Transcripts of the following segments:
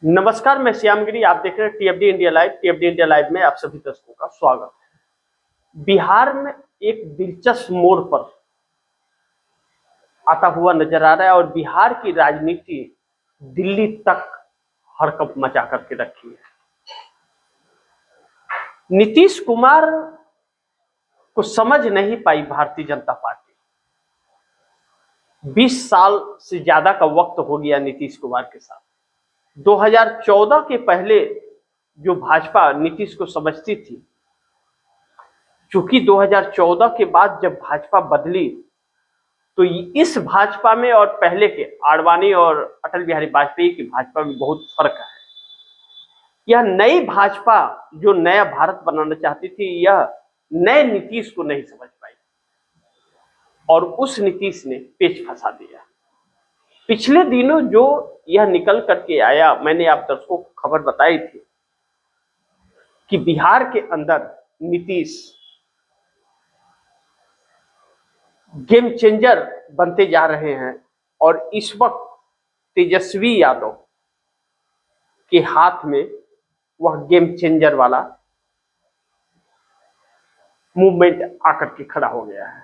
नमस्कार, मैं श्यामगिरी। आप देख रहे हैं टीएफडी इंडिया लाइव। टीएफडी इंडिया लाइव में आप सभी दर्शकों का स्वागत है। बिहार में एक दिलचस्प मोड़ पर आता हुआ नजर आ रहा है और बिहार की राजनीति दिल्ली तक हड़कंप मचा करके रखी है। नीतीश कुमार को समझ नहीं पाई भारतीय जनता पार्टी। 20 साल से ज्यादा का वक्त हो गया नीतीश कुमार के साथ। 2014 के पहले जो भाजपा नीतीश को समझती थी, चूंकि 2014 के बाद जब भाजपा बदली तो इस भाजपा में और पहले के आडवाणी और अटल बिहारी वाजपेयी की भाजपा में बहुत फर्क है। यह नई भाजपा जो नया भारत बनाना चाहती थी, यह नए नीतीश को नहीं समझ पाई और उस नीतीश ने पेच फंसा दिया। पिछले दिनों जो यह निकल करके आया, मैंने आप दर्शकों को खबर बताई थी कि बिहार के अंदर नीतीश गेम चेंजर बनते जा रहे हैं और इस वक्त तेजस्वी यादव के हाथ में वह गेम चेंजर वाला मूवमेंट आकर के खड़ा हो गया है।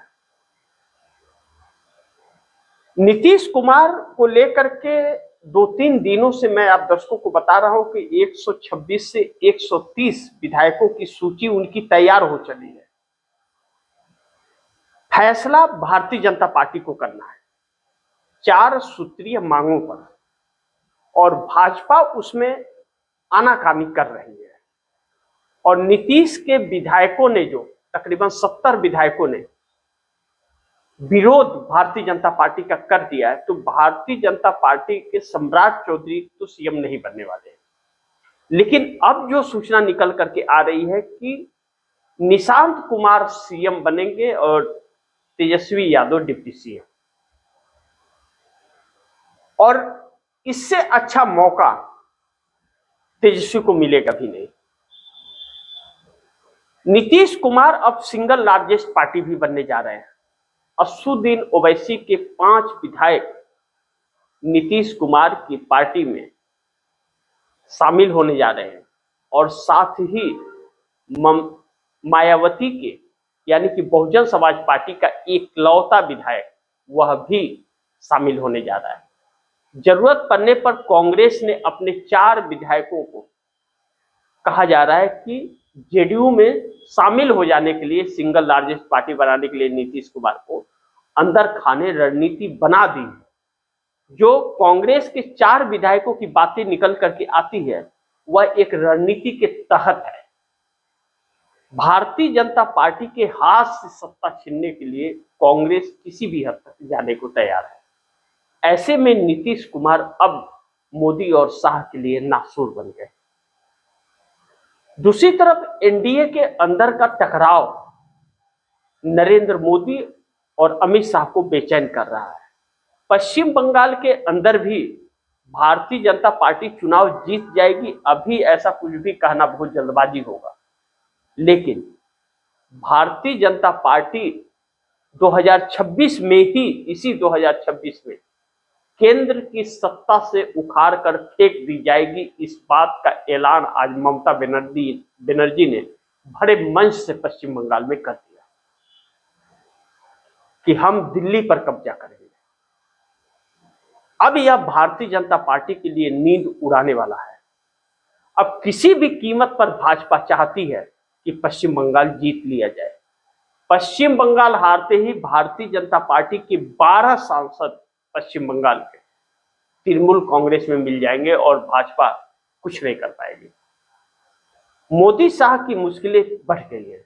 नीतीश कुमार को लेकर के 2-3 दिनों से मैं आप दर्शकों को बता रहा हूं कि 126 से 130 विधायकों की सूची उनकी तैयार हो चली है। फैसला भारतीय जनता पार्टी को करना है 4 सूत्रीय मांगों पर और भाजपा उसमें आनाकानी कर रही है। और नीतीश के विधायकों ने, जो तकरीबन 70 विधायकों ने विरोध भारतीय जनता पार्टी का कर दिया है, तो भारतीय जनता पार्टी के सम्राट चौधरी तो सीएम नहीं बनने वाले हैं। लेकिन अब जो सूचना निकल करके आ रही है कि निशांत कुमार सीएम बनेंगे और तेजस्वी यादव डिप्टी सीएम, और इससे अच्छा मौका तेजस्वी को मिलेगा भी नहीं। नीतीश कुमार अब सिंगल लार्जेस्ट पार्टी भी बनने जा रहे हैं। असदुद्दीन ओवैसी के 5 विधायक नीतीश कुमार की पार्टी में शामिल होने जा रहे हैं और साथ ही मायावती के, यानी कि बहुजन समाज पार्टी का एकलौता विधायक, वह भी शामिल होने जा रहा है। जरूरत पड़ने पर कांग्रेस ने अपने 4 विधायकों को कहा जा रहा है कि जेडीयू में शामिल हो जाने के लिए, सिंगल लार्जेस्ट पार्टी बनाने के लिए नीतीश कुमार को अंदर खाने रणनीति बना दी। जो कांग्रेस के 4 विधायकों की बातें निकल करके आती है, वह एक रणनीति के तहत है। भारतीय जनता पार्टी के हाथ से सत्ता छीनने के लिए कांग्रेस किसी भी हद तक जाने को तैयार है। ऐसे में नीतीश कुमार अब मोदी और शाह के लिए नासूर बन गए। दूसरी तरफ एनडीए के अंदर का टकराव नरेंद्र मोदी और अमित शाह को बेचैन कर रहा है। पश्चिम बंगाल के अंदर भी भारतीय जनता पार्टी चुनाव जीत जाएगी। अभी ऐसा कुछ भी कहना बहुत जल्दबाजी होगा, लेकिन भारतीय जनता पार्टी 2026 में ही, इसी 2026 में केंद्र की सत्ता से उखाड़ कर फेंक दी जाएगी। इस बात का ऐलान आज ममता बनर्जी ने बड़े मंच से पश्चिम बंगाल में कर दिया कि हम दिल्ली पर कब्जा करेंगे। अब यह भारतीय जनता पार्टी के लिए नींद उड़ाने वाला है। अब किसी भी कीमत पर भाजपा चाहती है कि पश्चिम बंगाल जीत लिया जाए। पश्चिम बंगाल हारते ही भारतीय जनता पार्टी के 12 सांसद पश्चिम बंगाल के तृणमूल कांग्रेस में मिल जाएंगे और भाजपा कुछ नहीं कर पाएगी। मोदी शाह की मुश्किलें बढ़ गई हैं।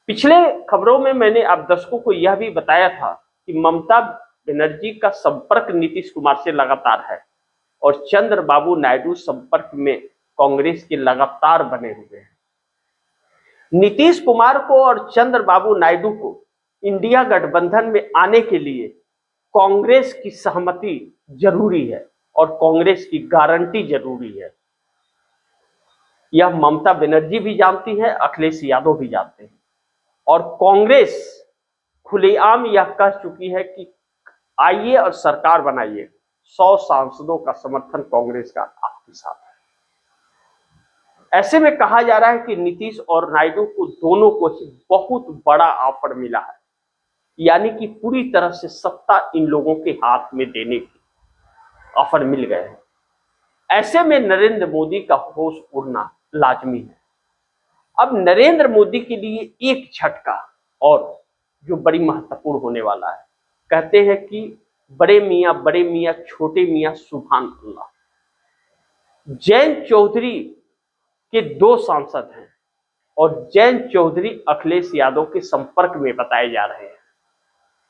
पिछले खबरों में मैंने आप दर्शकों को यह भी बताया था कि ममता बनर्जी का संपर्क नीतीश कुमार से लगातार है और चंद्रबाबू नायडू संपर्क में कांग्रेस के लगातार बने हुए हैं। नीतीश कुमार को और चंद्रबाबू नायडू को इंडिया गठबंधन में आने के लिए कांग्रेस की सहमति जरूरी है और कांग्रेस की गारंटी जरूरी है। यह ममता बनर्जी भी जानती है, अखिलेश यादव भी जानते हैं और कांग्रेस खुलेआम यह कह चुकी है कि आइए और सरकार बनाइए। 100 सांसदों का समर्थन कांग्रेस का के साथ है। ऐसे में कहा जा रहा है कि नीतीश और नायडू को दोनों को ही बहुत बड़ा ऑफर मिला है, यानी कि पूरी तरह से सत्ता इन लोगों के हाथ में देने की ऑफर मिल गए हैं। ऐसे में नरेंद्र मोदी का होश उड़ना लाजमी है। अब नरेंद्र मोदी के लिए एक झटका और जो बड़ी महत्वपूर्ण होने वाला है, कहते हैं कि बड़े मियाँ छोटे मियाँ सुभान अल्लाह। जयंत चौधरी के 2 सांसद हैं और जयंत चौधरी अखिलेश यादव के संपर्क में बताए जा रहे हैं।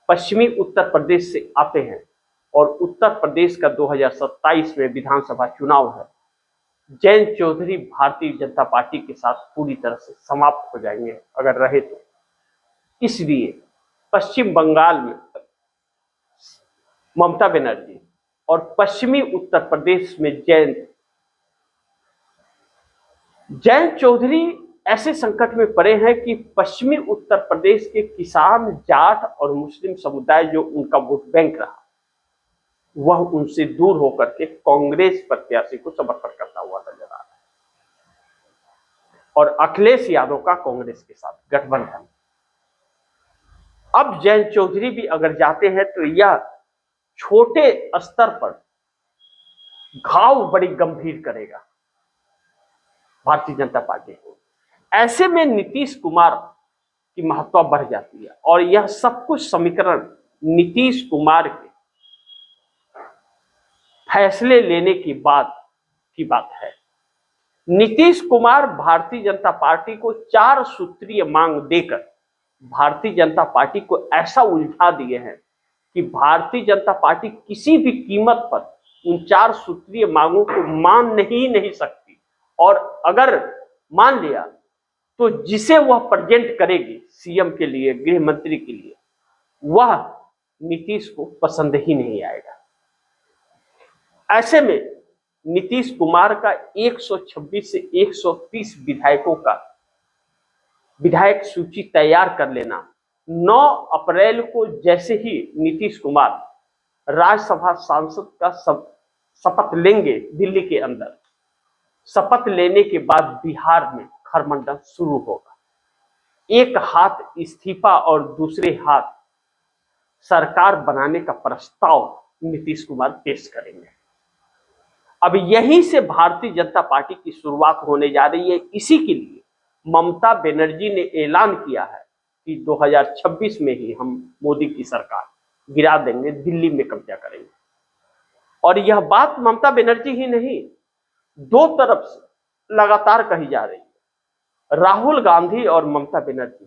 पश्चिमी उत्तर प्रदेश से आते हैं और उत्तर प्रदेश का 2027 में विधानसभा चुनाव है। जयंत चौधरी भारतीय जनता पार्टी के साथ पूरी तरह से समाप्त हो जाएंगे अगर रहे तो। इसलिए पश्चिम बंगाल में ममता बनर्जी और पश्चिमी उत्तर प्रदेश में जयंत चौधरी ऐसे संकट में पड़े हैं कि पश्चिमी उत्तर प्रदेश के किसान, जाट और मुस्लिम समुदाय जो उनका वोट बैंक रहा, वह उनसे दूर होकर के कांग्रेस प्रत्याशी को समर्थन करता हुआ नजर आ रहा है और अखिलेश यादव का कांग्रेस के साथ गठबंधन। अब जयंत चौधरी भी अगर जाते हैं तो यह छोटे स्तर पर घाव बड़ी गंभीर करेगा भारतीय जनता पार्टी को। ऐसे में नीतीश कुमार की महत्ता बढ़ जाती है और यह सब कुछ समीकरण नीतीश कुमार के फैसले लेने के बाद की बात है। नीतीश कुमार भारतीय जनता पार्टी को 4 सूत्रीय मांग देकर भारतीय जनता पार्टी को ऐसा उलझा दिए हैं कि भारतीय जनता पार्टी किसी भी कीमत पर उन 4 सूत्रीय मांगों को मान नहीं सकती और अगर मान लिया तो जिसे वह प्रेजेंट करेगी सीएम के लिए, गृह मंत्री के लिए, वह नीतीश को पसंद ही नहीं आएगा। ऐसे में नीतीश कुमार का 126 से 130 विधायकों का विधायक सूची तैयार कर लेना, 9 अप्रैल को जैसे ही नीतीश कुमार राज्यसभा सांसद का शपथ लेंगे दिल्ली के अंदर, शपथ लेने के बाद बिहार में खरमंडल शुरू होगा। एक हाथ इस्तीफा और दूसरे हाथ सरकार बनाने का प्रस्ताव नीतीश कुमार पेश करेंगे। अब यहीं से भारतीय जनता पार्टी की शुरुआत होने जा रही है। इसी के लिए ममता बनर्जी ने ऐलान किया है कि 2026 में ही हम मोदी की सरकार गिरा देंगे, दिल्ली में कब्जा करेंगे। और यह बात ममता बनर्जी ही नहीं, 2 तरफ से लगातार कही जा रही है। राहुल गांधी और ममता बनर्जी,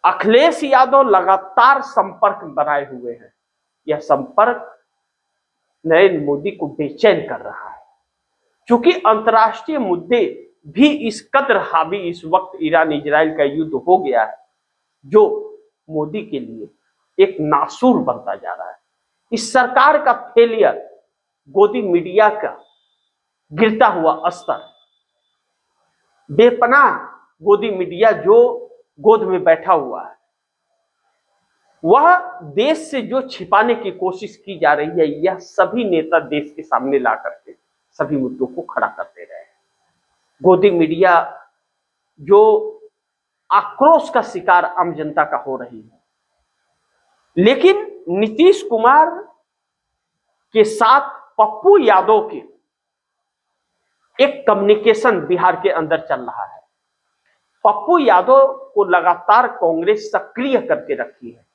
अखिलेश यादव लगातार संपर्क बनाए हुए हैं। यह संपर्क नरेंद्र मोदी को बेचैन कर रहा है, क्योंकि अंतर्राष्ट्रीय मुद्दे भी इस कदर हावी इस वक्त ईरान इजराइल का युद्ध हो गया है, जो मोदी के लिए एक नासूर बनता जा रहा है। इस सरकार का फेलियर, गोदी मीडिया का गिरता हुआ स्तर, बेपनाह गोदी मीडिया जो गोद में बैठा हुआ है, वह देश से जो छिपाने की कोशिश की जा रही है, यह सभी नेता देश के सामने ला करके सभी मुद्दों को खड़ा करते रहे। गोदी मीडिया जो आक्रोश का शिकार आम जनता का हो रही है, लेकिन नीतीश कुमार के साथ पप्पू यादव के एक कम्युनिकेशन बिहार के अंदर चल रहा है। पप्पू यादव को लगातार कांग्रेस सक्रिय करके रखी है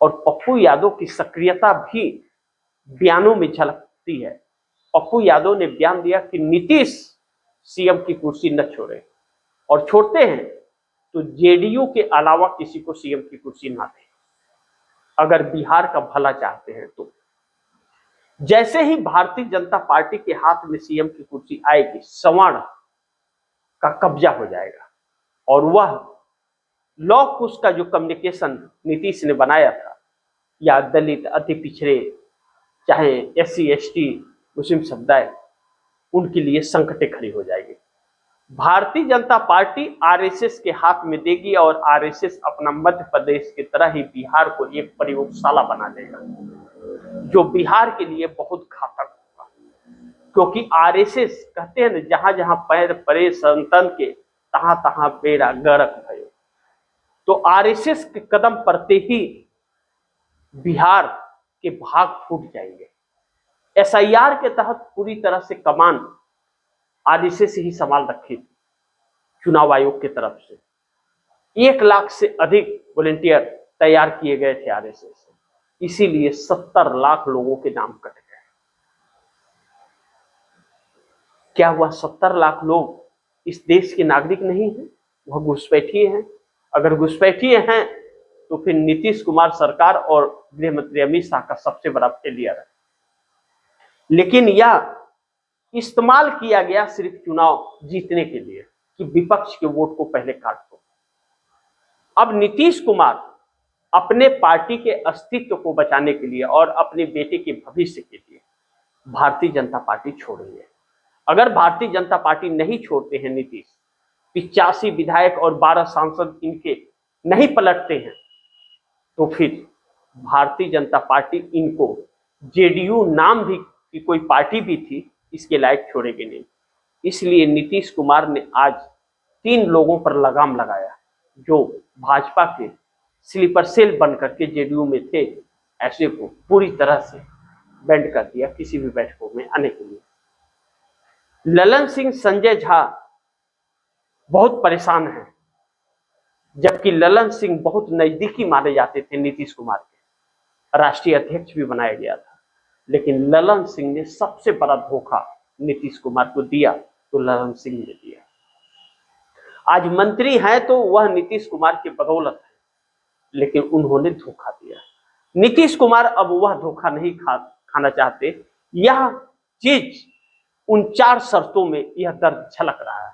और पप्पू यादव की सक्रियता भी बयानों में झलकती है। पप्पू यादव ने बयान दिया कि नीतीश सीएम की कुर्सी न छोड़े, और छोड़ते हैं तो जेडीयू के अलावा किसी को सीएम की कुर्सी ना दें, अगर बिहार का भला चाहते हैं तो। जैसे ही भारतीय जनता पार्टी के हाथ में सीएम की कुर्सी आएगी, सवर्ण का कब्जा हो जाएगा और वह लॉ कुश का जो कम्युनिकेशन नीतीश ने बनाया था, या दलित, अति पिछड़े, चाहे SC ST, मुस्लिम समुदाय, उनके लिए संकटें खड़ी हो जाएगी। भारतीय जनता पार्टी आरएसएस के हाथ में देगी और आरएसएस अपना मध्य प्रदेश की तरह ही बिहार को एक प्रयोगशाला बना देगा, जो बिहार के लिए बहुत घातक होगा। क्योंकि आरएसएस कहते हैं ना, जहां जहां पैर पड़े संतन के तहां तहां बेड़ा गर्क भयो। तो आरएसएस के कदम पड़ते ही बिहार के भाग फूट जाएंगे। एसआईआर के तहत पूरी तरह से कमान आरएसएस ही संभाल रखी थी चुनाव आयोग की तरफ से। 1 लाख से अधिक वॉलंटियर तैयार किए गए थे आरएसएस से, इसीलिए 70 लाख लोगों के नाम कट गए। क्या हुआ? 70 लाख लोग इस देश के नागरिक नहीं हैं, वह घुसपैठिए हैं। अगर घुसपैठिए हैं तो फिर नीतीश कुमार सरकार और गृह मंत्री अमित शाह का सबसे बड़ा फेलियर है। लेकिन यह इस्तेमाल किया गया सिर्फ चुनाव जीतने के लिए कि विपक्ष के वोट को पहले काट दो। अब नीतीश कुमार अपने पार्टी के अस्तित्व को बचाने के लिए और अपने बेटे के भविष्य के लिए भारतीय जनता पार्टी छोड़ेंगे। अगर भारतीय जनता पार्टी नहीं छोड़ते हैं नीतीश, 85 विधायक और 12 सांसद इनके नहीं पलटते हैं, तो फिर भारतीय जनता पार्टी इनको जेडीयू नाम भी की कोई पार्टी भी थी इसके लायक छोड़ेगी नहीं। इसलिए नीतीश कुमार ने आज 3 लोगों पर लगाम लगाया जो भाजपा के स्लीपर सेल बनकर के जेडीयू में थे, ऐसे को पूरी तरह से बैंड कर दिया किसी भी बैठकों में आने के लिए। ललन सिंह, संजय झा बहुत परेशान हैं, जबकि ललन सिंह बहुत नजदीकी माने जाते थे नीतीश कुमार के, राष्ट्रीय अध्यक्ष भी बनाया गया था। लेकिन ललन सिंह ने सबसे बड़ा धोखा नीतीश कुमार को दिया, तो ललन सिंह ने दिया। आज मंत्री हैं तो वह नीतीश कुमार की बदौलत है, लेकिन उन्होंने धोखा दिया। नीतीश कुमार अब वह धोखा नहीं खाना चाहते। यह चीज उन 4 शर्तों में यह दर्द झलक रहा है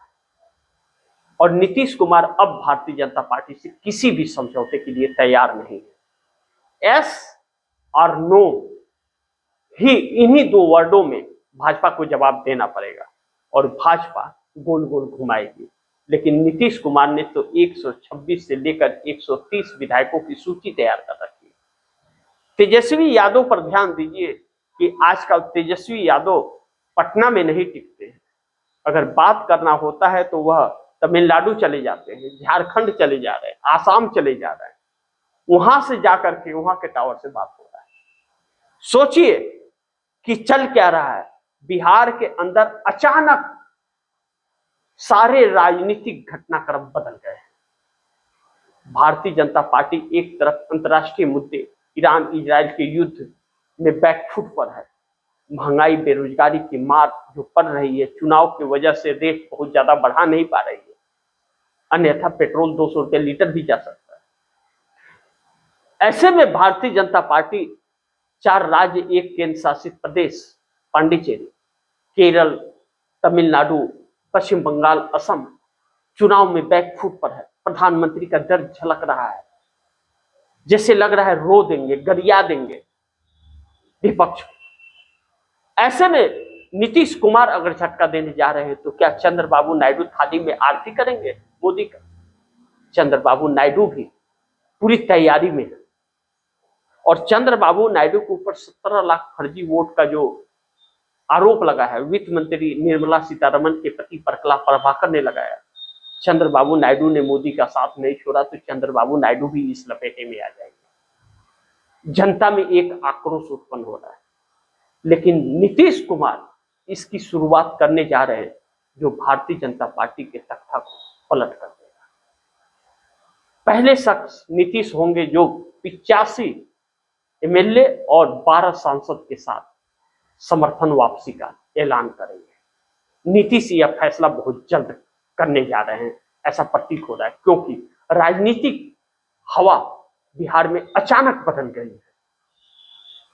और नीतीश कुमार अब भारतीय जनता पार्टी से किसी भी समझौते के लिए तैयार नहीं है। यस और नो ही, इन्हीं 2 वर्डों में भाजपा को जवाब देना पड़ेगा और भाजपा गोल गोल घुमाएगी। लेकिन नीतीश कुमार ने तो 126 से लेकर 130 विधायकों की सूची तैयार कर रखी है। तेजस्वी यादव पर ध्यान दीजिए कि आजकल तेजस्वी यादव पटना में नहीं टिकते हैं। अगर बात करना होता है तो वह तमिलनाडु चले जाते हैं, झारखंड चले जा रहे हैं, आसाम चले जा रहे हैं, वहां से जाकर के वहां के टावर से बात हो रहा है। सोचिए कि चल क्या रहा है। बिहार के अंदर अचानक सारे राजनीतिक घटनाक्रम बदल गए हैं। भारतीय जनता पार्टी एक तरफ अंतर्राष्ट्रीय मुद्दे, ईरान इजराइल के युद्ध में बैकफुट पर है, महंगाई बेरोजगारी की मार जो पड़ रही है, चुनाव की वजह से रेट बहुत ज्यादा बढ़ा नहीं पा रही है, अन्यथा पेट्रोल 200 रुपये लीटर भी जा सकता है। ऐसे में भारतीय जनता पार्टी 4 राज्य, 1 केंद्र शासित प्रदेश पांडिचेरी, केरल, तमिलनाडु, पश्चिम बंगाल, असम चुनाव में बैकफुट पर है। प्रधानमंत्री का दर्द झलक रहा है, जैसे लग रहा है रो देंगे, गरिया देंगे विपक्ष को। ऐसे में नीतीश कुमार अगर झटका देने जा रहे हैं तो क्या चंद्रबाबू नायडू थाली में आरती करेंगे मोदी का? चंद्रबाबू नायडू भी पूरी तैयारी में है और चंद्रबाबू नायडू के ऊपर 17 लाख फर्जी वोट का जो आरोप लगा है, वित्त मंत्री निर्मला सीतारमण के पति प्रकला प्रभाकर ने लगाया। चंद्रबाबू नायडू ने मोदी का साथ नहीं छोड़ा तो चंद्रबाबू नायडू भी इस लपेटे में आ जाएंगे। जनता में एक आक्रोश उत्पन्न हो रहा है, लेकिन नीतीश कुमार इसकी शुरुआत करने जा रहे हैं जो भारतीय जनता पार्टी के तख्ता को पलट कर देगा। पहले शख्स नीतीश होंगे जो 85 एमएलए और 12 सांसद के साथ समर्थन वापसी का ऐलान करेंगे। नीतीश यह फैसला बहुत जल्द करने जा रहे हैं, ऐसा प्रतीक हो रहा है, क्योंकि राजनीतिक हवा बिहार में अचानक बदल गई है।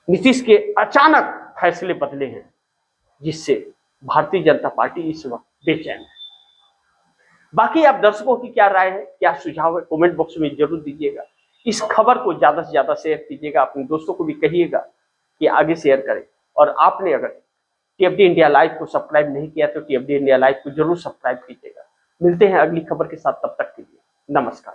नीतीश के अचानक फैसले बदले हैं, जिससे भारतीय जनता पार्टी इस वक्त बेचैन है। बाकी आप दर्शकों की क्या राय है, क्या सुझाव है, कमेंट बॉक्स में जरूर दीजिएगा। इस खबर को ज्यादा से ज्यादा शेयर कीजिएगा, अपने दोस्तों को भी कहिएगा कि आगे शेयर करें। और आपने अगर टीएफडी इंडिया लाइव को सब्सक्राइब नहीं किया तो टीएफडी इंडिया लाइव को जरूर सब्सक्राइब कीजिएगा। मिलते हैं अगली खबर के साथ, तब तक के लिए नमस्कार।